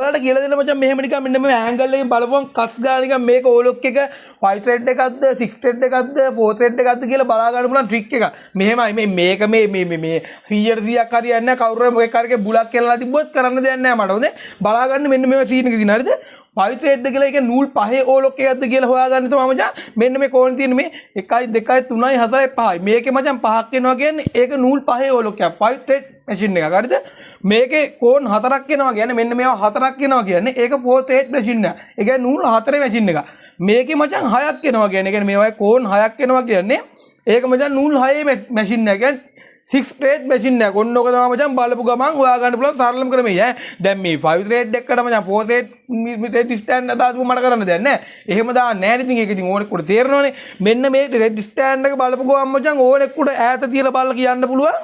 ඔයාලට කියලා දෙන්න මචං මෙහෙම නිකන් මෙන්න මේ ඇන්ගල් එකෙන් බලපුවම කස් ගාන නිකන් මේක ඕලොක් එක 5 thread එකක්ද 6 thread එකක්ද 4 thread එකක්ද කියලා බලා ගන්න පුළුවන් ට්‍රික් එක. මෙහෙමයි මේක මේ 100ක් හරියන්නේ නැහැ කවුරු හරි මොකෙක් හරි බුලක් කියලා තිබ්බොත් කරන්න දෙයක් නැහැ මට. හොඳේ බලා ගන්න මෙන්න මේ සීන් එක දින හරිද? 5 thread කියලා එක නූල් පහේ ඕලොක් එකක්ද කියලා හොයාගන්න තමයි මචං. මෙන්න මේ කෝණ තියෙන මේ 1 2 3 4 5යි. මේකේ මචං පහක් එනවා කියන්නේ ඒක නූල් පහේ ඕලොක් එකක්. 5 thread මැෂින් එකක්. හරිද? මේකේ කෝන් 4ක් එනවා කියන්නේ මෙන්න මේවා 4ක් එනවා කියන්නේ ඒක 4 thread මැෂින් එක. ඒ කියන්නේ නූල් 4 මැෂින් එක. මේකේ මචං 6ක් එනවා කියන්නේ ඒ කියන්නේ මේවායේ කෝන් 6ක් එනවා කියන්නේ ඒක මචං නූල් 6 මැෂින් එක. කියන්නේ 6 thread machine එක. ඔන්න ඔක තමයි මචං බලපු ගමන් හොයා ගන්න පුළුවන් සරලම ක්‍රමය. දැන් මේ 5 thread එකකට මචං 4 thread stand දාපු මට කරන්න දෙයක් නැහැ. එහෙම දාන්න නැහැ. ඉතින් ඒක ඉතින් ඕනෙකට තේරෙනවනේ. මෙන්න මේ thread stand එක බලපු ගමන් මචං ඕනෙකට ඈත තියලා බලලා කියන්න පුළුවන්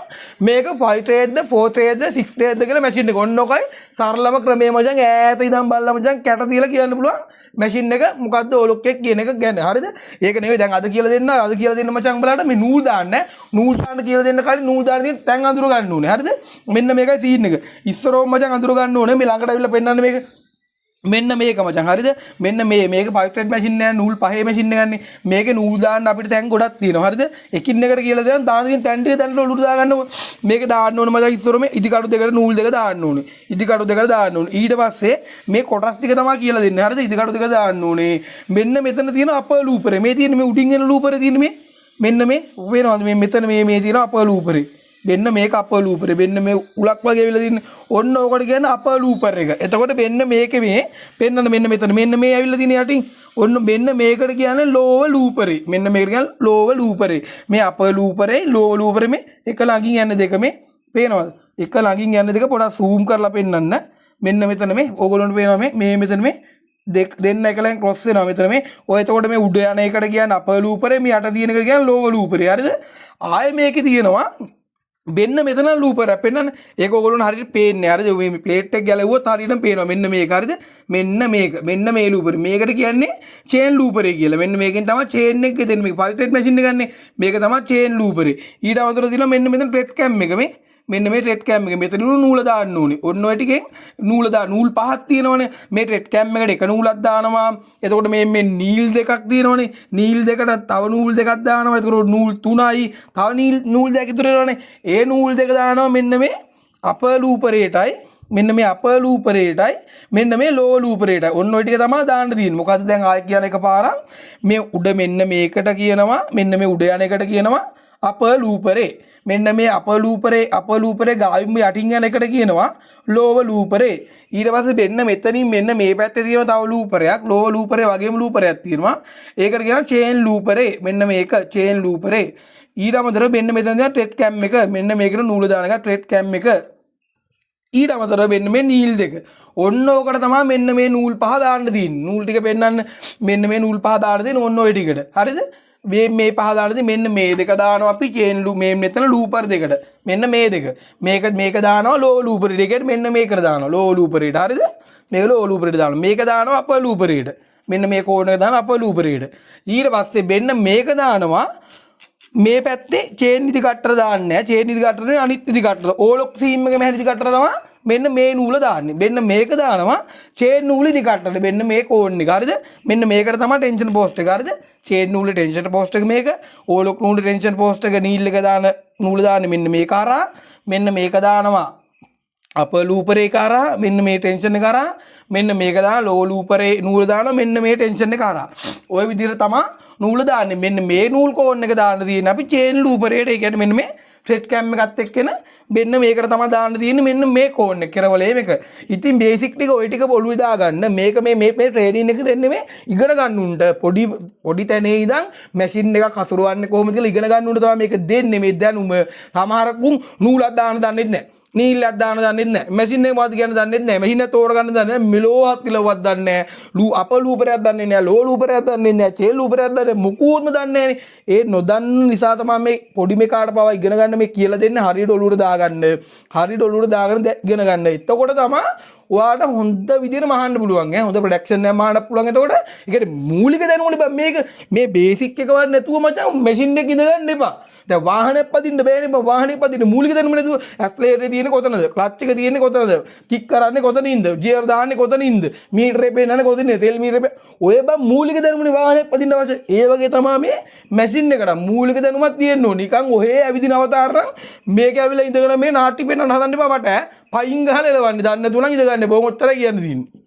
මේක 5 thread 4 thread 6 thread කියලා machine එක. ඔන්න ඔකයි සරලම ක්‍රමය මචං. ඈත ඉඳන් බලලා මචං කැට තියලා කියන්න පුළුවන් machine එක මොකද්ද ඕලොක් එක කියන එක ගැන. හරිද? ඒක නෙවෙයි දැන් අද කියලා දෙන්න මචං බලන්න මේ නූල් දාන්න. නූල් දාන්න කියලා දෙන්න කලින් නූල් දාන්න තියෙන තැන් අඳුර ගන්න ඕනේ. හරිද? මෙන්න මේකයි සීන් එක. ඉස්සරෝම මචං අඳුර ගන්න ඕනේ. මේ ළඟට අවිල්ල පෙන්නන්න මේක. මෙන්න මේක මචං. හරිද? මෙන්න මේක 5 thread machine නෑ නූල් පහේ machine එකන්නේ. මේකේ නූල් දාන්න අපිට තැන් ගොඩක් තියෙනවා. හරිද? එකින් එකට කියලා දෙනවා දාන තියෙන තැන් ටික තැන්ට උඩට දා ගන්නකො. මේක දාන්න ඕනේ මචං ඉස්සරෝම ඉදි කටු දෙකට නූල් දෙක දාන්න ඕනේ. ඉදි කටු දෙකට දාන්න ඕනේ. ඊට පස්සේ මේ කොටස් ටික තමයි කියලා දෙන්නේ. හරිද? ඉදි කටු දෙක දාන්න ඕනේ. මෙන්න මෙතන තියෙන අපර් ලූපරේ. මේ තියෙන මේ උඩින් එන ලූපරේ තියෙන මේ මෙන්න මේ වෙනවද මේ මෙතන මේ තියෙන අපර් ලූපරේ. මෙන්න මේක අපර් ලූපරේ. මෙන්න මේ උලක් වගේ වෙලා තියෙන ඔන්න ඕකට කියන්නේ අපර් ලූපර් එක. එතකොට මෙන්න මේකේ මේ පෙන්නන මෙන්න මෙතන මෙන්න මේ ඇවිල්ලා තියෙන යටින් ඔන්න මෙන්න මේකට කියන්නේ ලෝවර් ලූපරේ. මෙන්න මේකට කියන්නේ ලෝවර් ලූපරේ. මේ අපර් ලූපරේ ලෝවර් ලූපරේ මේ එක ළඟින් යන දෙක මේ පේනවද? එක ළඟින් යන දෙක පොඩක් zoom කරලා පෙන්නන්න. මෙන්න මෙතන මේ ඕගොල්ලන්ට පේනවා මේ මෙතන මේ දෙන්න එකලෙන් ක්‍රොස් වෙනවා මෙතන මේ ඔය එතකොට මේ උඩ යන එකට කියන්නේ අපර් ලූපරේ මේ යට තියෙන එකට කියන්නේ ලෝවර් ලූපරේ. හරිද? ආයේ මේකේ තියෙනවා මෙන්න මෙතන ලූපර් එක පෙන්නන්න. ඒක ඔයගොල්ලෝට හරියට පේන්නේ. හරිද? මේ ප්ලේට් එක ගැලවුවොත් හරියටම පේනවා. මෙන්න මේක. හරිද? මෙන්න මේක. මෙන්න මේ ලූපර්. මේකට කියන්නේ චේන් ලූපර් එක කියලා. මෙන්න මේකෙන් තමයි චේන් එක දෙන්නේ. මේක 5 thread machine එක ගන්නෙ. මේක තමයි චේන් ලූපර් එක. ඊට අමතරව තියෙනවා මෙන්න මෙතන thread cam එක මේ. මෙන්න මේ thread cam එක. මෙතන නූල දාන්න ඕනේ. ඔන්න ඔය ටිකෙන් නූල පහක් තියෙනවනේ. මේ thread cam එකට එක නූලක් දානවා. එතකොට මේ නීල් දෙකක් තියෙනවනේ. නීල් දෙකට තව නූල් දෙකක් දානවා. එතකොට නූල් 3යි. තව නූල් දෙකක් ඉතුරු වෙනවනේ. ඒ නූල් දෙක දානවා මෙන්න මේ අපර් ලූපරේටයි. මෙන්න මේ අපර් ලූපරේටයි. මෙන්න මේ ලෝවර් ලූපරේටයි. ඔන්න ඔය ටික තමයි දාන්න තියෙන්නේ. මොකද්ද දැන් ආයෙ කියන එකපාරක් මේ උඩ මෙන්න මේකට කියනවා. මෙන්න මේ උඩ යන එකට කියනවා අපර් ලූපරේ. මෙන්න මේ අපර් ලූපරේ ගාවින්ම යටින් යන එකට කියනවා ලෝවර් ලූපරේ. ඊට පස්සේ මෙන්න මෙතනින් මෙන්න මේ පැත්තේ තියෙන තව ලූපරයක් ලෝවර් ලූපරේ වගේම ලූපරයක් තියෙනවා. ඒකට කියනවා චේන් ලූපරේ. මෙන්න මේක චේන් ලූපරේ. ඊට අමතරව මෙන්න මෙතන තියෙන thread cam එක මෙන්න මේකට නූල දාන එක thread cam එක. ඊට අමතරව මෙන්න මේ නීල් දෙක. ඔන්න ඕකට තමයි මෙන්න මේ නූල් පහ දාන්න තියෙන්නේ. නූල් ටික පෙන්නන්න මෙන්න මේ නූල් පහ දාන්න තියෙන ඔන්න ඔය ටිකට. හරිද? මේ පහ දානදී මෙන්න මේ දෙක දානවා අපි චේන් මේ මෙතන ලූපර් දෙකට. මෙන්න මේ දෙක. මේක දානවා ලෝවර් ලූපරේට. ඒකට මෙන්න මේකට දානවා ලෝවර් ලූපරේට. හරිද? මේක ලෝවර් ලූපරේට දානවා. මේක දානවා අපර් ලූපරේට. මෙන්න මේ කෝණ එක දානවා අපර් ලූපරේට. ඊට පස්සේ මෙන්න මේක දානවා මේ පැත්තේ චේන් ඉදි කට්ටර දාන්නේ නැහැ. චේන් ඉදි කට්ටරේ අනිත් ඉදි කට්ටර. ඕලොක් සීම් එකේ මෙහෙ ඉදි කට්ටර තමයි මෙන්න මේ නූල දාන්නේ. මෙන්න මේක දානවා චේන් නූල ඉදි කට්ටරේ. මෙන්න මේ කෝන් එක. හරිද? මෙන්න මේකට තමයි ටෙන්ෂන් පෝස්ට් එක. හරිද? චේන් නූලේ ටෙන්ෂන් පෝස්ට් එක මේක. ඕලොක් නූලේ ටෙන්ෂන් පෝස්ට් එක නීල් එක දාන නූල දාන්නේ මෙන්න මේක කරා. මෙන්න මේක දානවා අපර් ලූපරේ කරා. මෙන්න මේ ටෙන්ෂන් එක කරා. මෙන්න මේක දාන ලෝ ලූපරේ නූල දානවා මෙන්න මේ ටෙන්ෂන් එක කරා. ওই විදිහට තමයි නූල දාන්නේ. මෙන්න මේ නූල් කෝන් එක දාන්න තියෙන්නේ අපි චේන් ලූපරේට. ඒ කියන්නේ මෙන්න මේ thread cam එකත් එක්කන මෙන්න මේකට තමයි දාන්න තියෙන්නේ මෙන්න මේ කෝන් එක කෙරවලේ මේක. ඉතින් බේසික් ටික ওই ටික ඔළුවේ දාගන්න. මේක මේ ට්‍රේනින් එක දෙන්නේ මේ ඉගෙන ගන්න උන්ට පොඩි තැනේ ඉඳන් මැෂින් එකක් හසුරවන්නේ කොහොමද කියලා ඉගෙන ගන්න උන්ට තමයි මේක දෙන්නේ මේ දැනුම. සමහරකුන් නූලක් දාන්න දන්නෙත් නැහැ. නීලයක් දාන්න දන්නෙත් නැහැ. මැෂින් එක වාද කියන්න දන්නෙත් නැහැ. මැෂින් එක තෝරගන්න දන්නේ නැහැ. මිලෝවත් කිලෝවත් දන්නේ නැහැ. අපර් ලූපරයක් දන්නේ නැහැ. ලෝ ලූපරයක් දන්නේ නැහැ. චේන් ලූපරයක් දන්නේ මුකුත්ම දන්නේ නැහැ. ඒ නොදන්න නිසා තමයි මේ පොඩි මේකාට පවා ඉගෙන ගන්න මේ කියලා දෙන්නේ හරියට ඔලුවට දාගන්න. හරියට ඔලුවට දාගෙන ඉගෙන ගන්න. එතකොට තමයි ඔයාට හොඳ විදිහට මහන්න පුළුවන් ඈ හොඳ ප්‍රොඩක්ෂන් එකක් මහන්න පුළුවන් එතකොට ඒකට මූලික දැනුමනේ බං මේක මේ බේසික් එක වත් නැතුව මචං මැෂින් එක ඉඳ ගන්න එපා දැන් වාහනයක් පදින්න බෑනේ බං වාහනේ පදින්න මූලික දැනුම නැතුව ඇක්සලරේටර් තියෙන්නේ කොතනද ක්ලච් එක තියෙන්නේ කොතනද කික් කරන්නේ කොතනින්ද ගියර් දාන්නේ කොතනින්ද මීටරේ පේන්නන්නේ කොතනින්ද තෙල් මීටරේ ඔය බං මූලික දැනුමනේ වාහනයක් පදින්න අවශ්‍ය ඒ වගේ තමයි මේ මැෂින් එකට මූලික දැනුමක් තියෙන්න ඕනේ නිකන් ඔහේ ඇවිදින අවතාර නම් මේක ඇවිල්ලා ඉඳගෙන මේ නාට්‍ය පෙන්වන්න හදන්න එපා මට පයින් ගහලා එලවන්නේ දන්නේ නැතුණා ඉඳ ගන්න බොහොම ඔච්චරයි කියන්න තියෙන්නේ